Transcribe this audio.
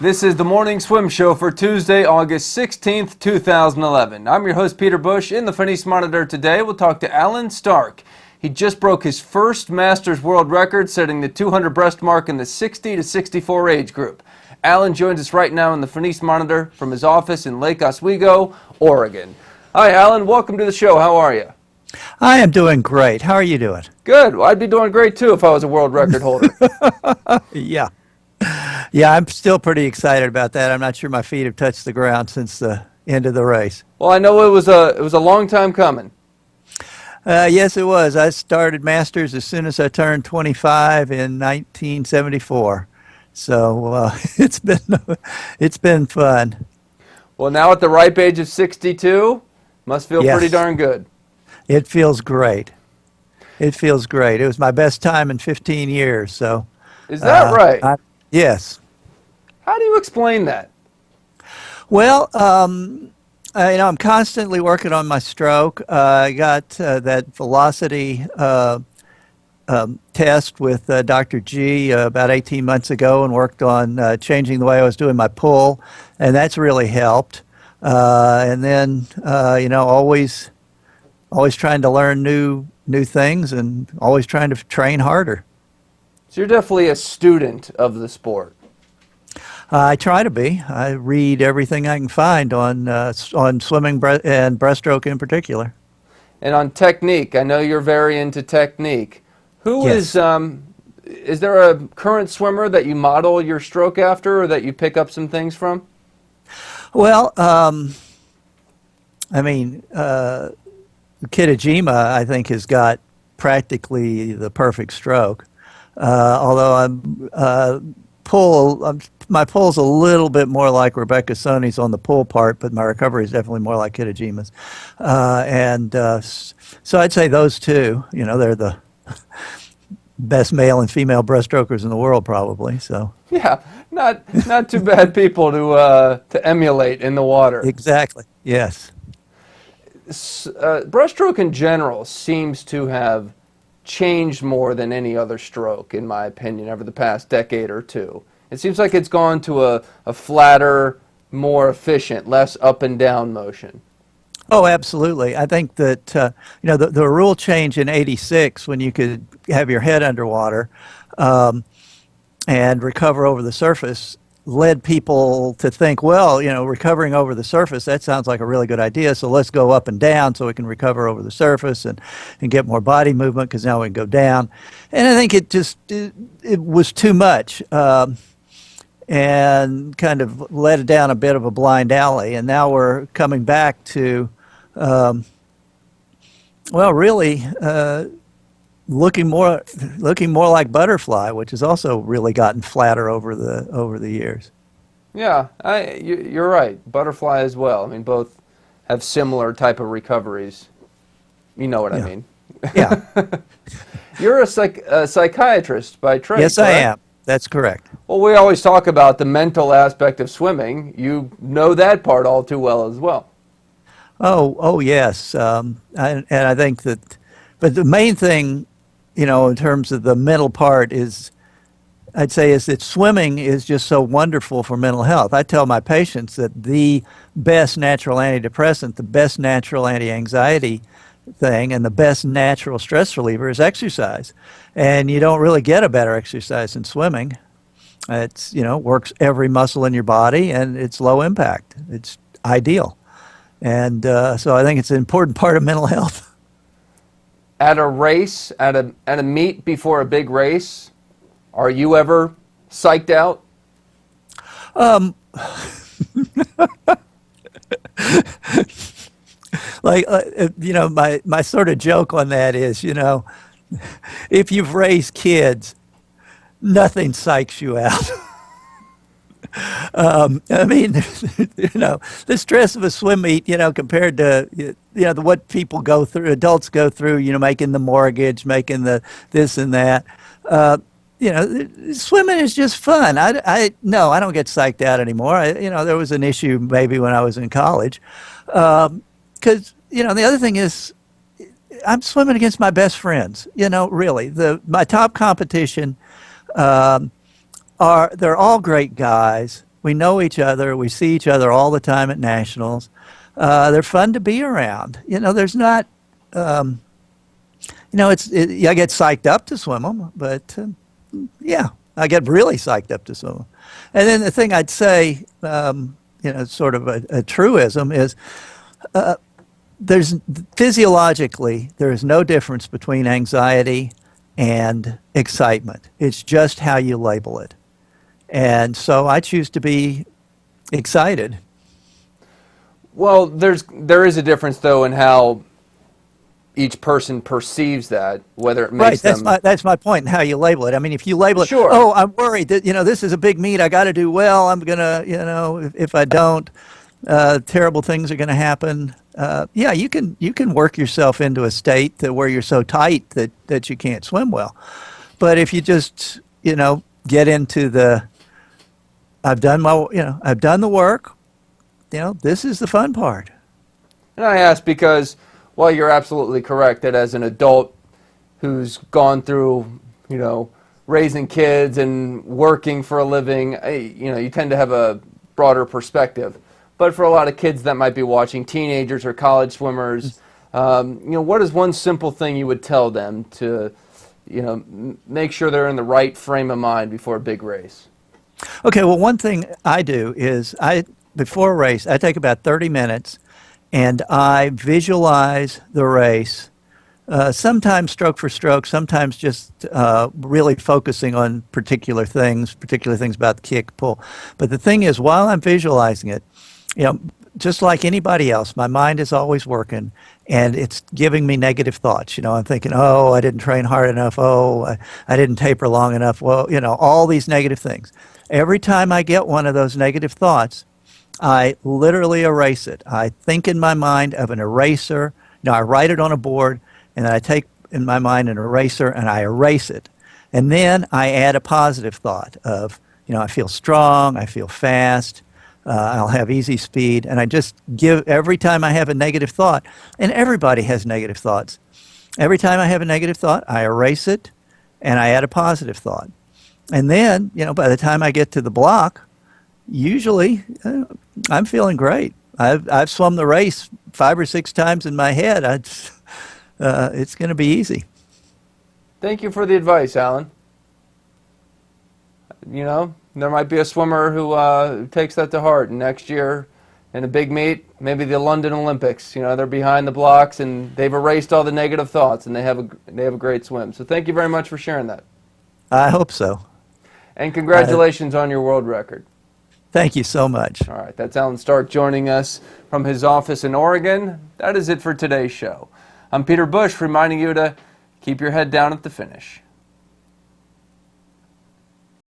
This is the Morning Swim Show for Tuesday, August 16th, 2011. I'm your host, Peter Bush. In the Finis Monitor today, we'll talk to Alan Stark. He just broke his first Masters world record, setting the 200 breast mark in the 60 to 64 age group. Alan joins us right now in the Finis Monitor from his office in Lake Oswego, Oregon. Hi, Alan. Welcome to the show. How are you? I am doing great. How are you doing? Good. Well, I'd be doing great, too, if I was a world record holder. Yeah. Yeah, I'm still pretty excited about that. I'm not sure my feet have touched the ground since the end of the race. Well, I know it was a long time coming. Yes, it was. I started Masters as soon as I turned 25 in 1974. So it's been fun. Well, now at the ripe age of 62, must feel Yes. pretty darn good. It feels great. It feels great. It was my best time in 15 years. So Is that right? Yes. How do you explain that? Well, I'm constantly working on my stroke. I got that velocity test with Dr. G about 18 months ago and worked on changing the way I was doing my pull, and that's really helped. And then, always trying to learn new things and always trying to train harder. So you're definitely a student of the sport. I try to be. I read everything I can find on swimming and breaststroke in particular. And on technique, I know you're very into technique. Who Yes. is there a current swimmer that you model your stroke after or that you pick up some things from? Well, Kitajima, I think, has got practically the perfect stroke. Although my pull's a little bit more like Rebecca Soni's on the pull part, but my recovery is definitely more like Kitajima's. So I'd say those two. They're the best male and female breaststrokers in the world, probably. So Yeah, not too bad people to emulate in the water. exactly, yes. Breaststroke in general seems to have changed more than any other stroke, in my opinion, over the past decade or two. It seems like it's gone to a flatter, more efficient, less up and down motion. Oh, absolutely. I think that the rule change in '86 when you could have your head underwater and recover over the surface led people to think, well, recovering over the surface, that sounds like a really good idea. So let's go up and down so we can recover over the surface and get more body movement because now we can go down. And I think it was too much. And kind of led down a bit of a blind alley. And now we're coming back to, really looking more like butterfly, which has also really gotten flatter over the years. Yeah, you're right. Butterfly as well. I mean, both have similar type of recoveries. You know what I mean. Yeah. You're a psychiatrist by trade, Yes, I correct? am. That's correct. Well, we always talk about the mental aspect of swimming. You know that part all too well as well. Oh yes. And I think that, but the main thing, in terms of the mental part I'd say is that swimming is just so wonderful for mental health. I tell my patients that the best natural antidepressant, the best natural anti-anxiety thing, and the best natural stress reliever is exercise. And you don't really get a better exercise than swimming. It's, works every muscle in your body and it's low impact. It's ideal. And so I think it's an important part of mental health. At a race, at a meet before a big race, are you ever psyched out? My sort of joke on that is, if you've raised kids, nothing psychs you out. The stress of a swim meet, compared to, what people go through, adults go through, making the mortgage, making the this and that. Swimming is just fun. No, I don't get psyched out anymore. There was an issue maybe when I was in college. Because, the other thing is, I'm swimming against my best friends. Really, my top competition they're all great guys. We know each other. We see each other all the time at nationals. They're fun to be around. There's not, I get psyched up to swim them, but yeah, I get really psyched up to swim them. And then the thing I'd say, sort of a truism is there's physiologically, there is no difference between anxiety and excitement. It's just how you label it. And so I choose to be excited. Well, there is a difference though in how each person perceives that, whether it makes Right, them. that's my point in how you label it. I mean, if you label it, Sure. oh, I'm worried that this is a big meet. I got to do well. I'm gonna, if I don't, terrible things are going to happen. Yeah, you can work yourself into a state where you're so tight that you can't swim well. But if you just get into I've done the work. This is the fun part. And I ask because, well, you're absolutely correct that as an adult who's gone through, raising kids and working for a living, you tend to have a broader perspective. But for a lot of kids that might be watching, teenagers or college swimmers, what is one simple thing you would tell them to, make sure they're in the right frame of mind before a big race? Okay, well, one thing I do is before a race, I take about 30 minutes and I visualize the race, sometimes stroke for stroke, sometimes just really focusing on particular things about the kick, pull. But the thing is, while I'm visualizing it, just like anybody else, my mind is always working and it's giving me negative thoughts. I'm thinking, oh, I didn't train hard enough. Oh, I didn't taper long enough. Well, all these negative things. Every time I get one of those negative thoughts, I literally erase it. I think in my mind of an eraser. I write it on a board and then I take in my mind an eraser and I erase it. And then I add a positive thought of, I feel strong, I feel fast, I'll have easy speed. And I just give, every time I have a negative thought, and everybody has negative thoughts, every time I have a negative thought, I erase it and I add a positive thought. And then, by the time I get to the block, usually I'm feeling great. I've swum the race 5 or 6 times in my head. It's going to be easy. Thank you for the advice, Alan. There might be a swimmer who takes that to heart. And next year, in a big meet, maybe the London Olympics, they're behind the blocks and they've erased all the negative thoughts and they have a great swim. So thank you very much for sharing that. I hope so. And congratulations on your world record. Thank you so much. All right, that's Alan Stark joining us from his office in Oregon. That is it for today's show. I'm Peter Bush, reminding you to keep your head down at the finish.